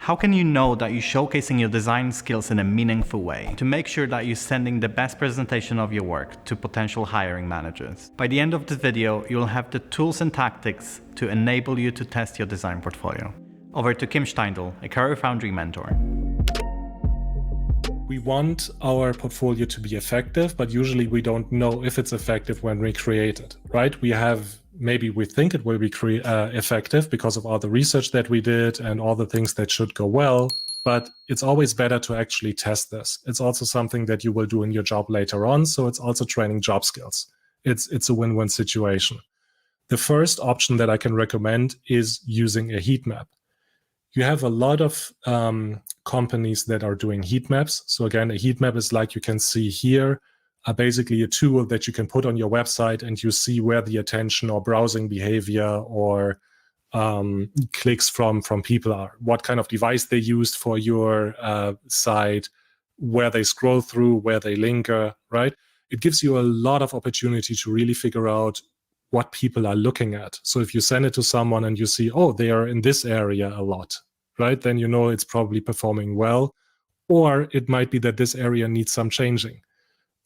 How can you know that you're showcasing your design skills in a meaningful way to make sure that you're sending the best presentation of your work to potential hiring managers? By the end of this video, you'll have the tools and tactics to enable you to test your design portfolio. Over to Kim Steindel, a CareerFoundry mentor. We want our portfolio to be effective, but usually we don't know if it's effective when we create it, right? Maybe we think it will be effective because of all the research that we did and all the things that should go well, but it's always better to actually test this. It's also something that you will do in your job later on, so it's also training job skills. It's a win-win situation. The first option that I can recommend is using a heat map. You have a lot of companies that are doing heat maps. So again, a heat map is like you can see here, basically a tool that you can put on your website and you see where the attention or browsing behavior or clicks from people are, what kind of device they used for your site, where they scroll through, where they linger, right? It gives you a lot of opportunity to really figure out what people are looking at. So if you send it to someone and you see, oh, they are in this area a lot, right? Then you know it's probably performing well, or it might be that this area needs some changing.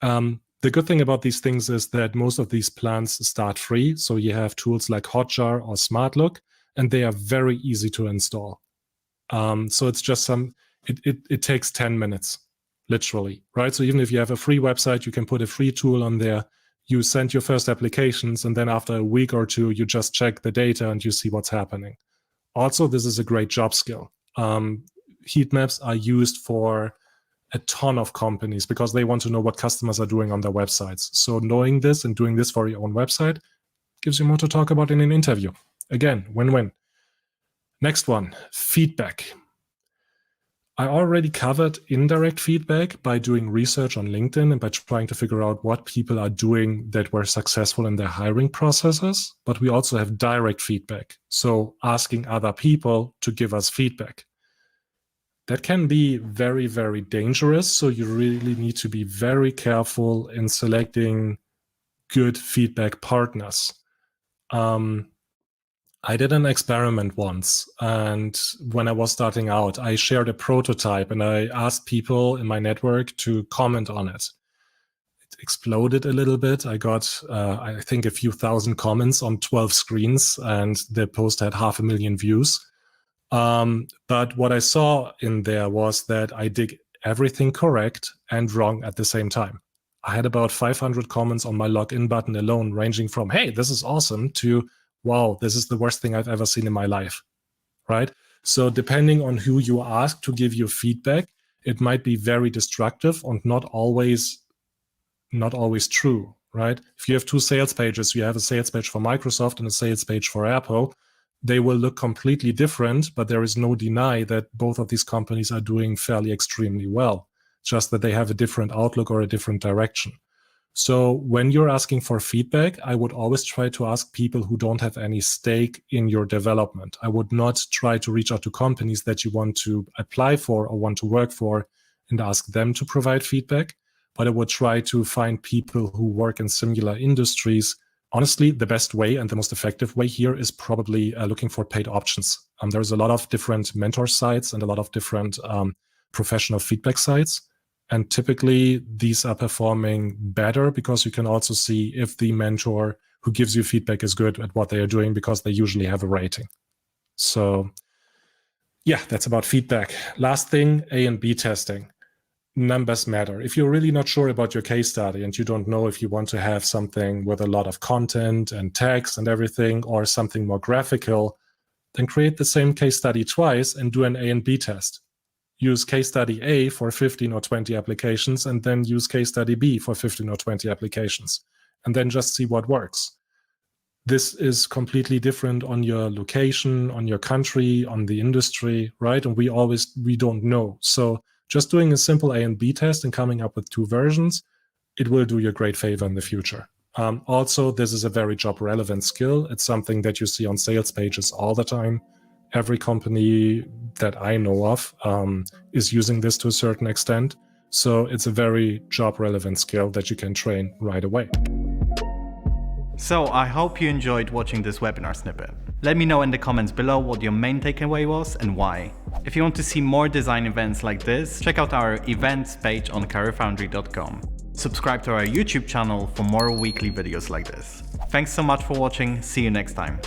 The good thing about these things is that most of these plans start free. So you have tools like Hotjar or SmartLook, and they are very easy to install. So it's just it takes 10 minutes, literally, right? So even if you have a free website, you can put a free tool on there. You send your first applications, and then after a week or two, you just check the data and you see what's happening. Also, this is a great job skill. Heat maps are used for a ton of companies because they want to know what customers are doing on their websites. So knowing this and doing this for your own website gives you more to talk about in an interview. Again, win-win. Next one, feedback. I already covered indirect feedback by doing research on LinkedIn and by trying to figure out what people are doing that were successful in their hiring processes. But we also have direct feedback. So asking other people to give us feedback. That can be very, very dangerous. So you really need to be very careful in selecting good feedback partners. I did an experiment once, and when I was starting out, I shared a prototype and I asked people in my network to comment on it. It exploded a little bit. I got, I think, a few thousand comments on 12 screens, and the post had 500,000 views. But what I saw in there was that I did everything correct and wrong at the same time. I had about 500 comments on my login button alone, ranging from, hey, this is awesome, to wow, this is the worst thing I've ever seen in my life, right? So depending on who you ask to give you feedback, it might be very destructive and not always true, right? If you have two sales pages, you have a sales page for Microsoft and a sales page for Apple, they will look completely different, but there is no deny that both of these companies are doing fairly extremely well, just that they have a different outlook or a different direction. So when you're asking for feedback, I would always try to ask people who don't have any stake in your development. I would not try to reach out to companies that you want to apply for or want to work for and ask them to provide feedback, but I would try to find people who work in similar industries. Honestly, the best way and the most effective way here is probably looking for paid options. There's a lot of different mentor sites and a lot of different professional feedback sites. And typically, these are performing better because you can also see if the mentor who gives you feedback is good at what they are doing because they usually have a rating. So yeah, that's about feedback. Last thing, A and B testing. Numbers matter. If you're really not sure about your case study and you don't know if you want to have something with a lot of content and text and everything or something more graphical, then create the same case study twice and do an A and B test. Use case study A for 15 or 20 applications, and then use case study B for 15 or 20 applications, and then just see what works. This is completely different on your location, on your country, on the industry, right? And we don't know. So just doing a simple A and B test and coming up with two versions, it will do you a great favor in the future. Also, this is a very job relevant skill. It's something that you see on sales pages all the time. Every company that I know of is using this to a certain extent. So it's a very job relevant skill that you can train right away. So I hope you enjoyed watching this webinar snippet. Let me know in the comments below what your main takeaway was and why. If you want to see more design events like this, check out our events page on CareerFoundry.com. Subscribe to our YouTube channel for more weekly videos like this. Thanks so much for watching, see you next time.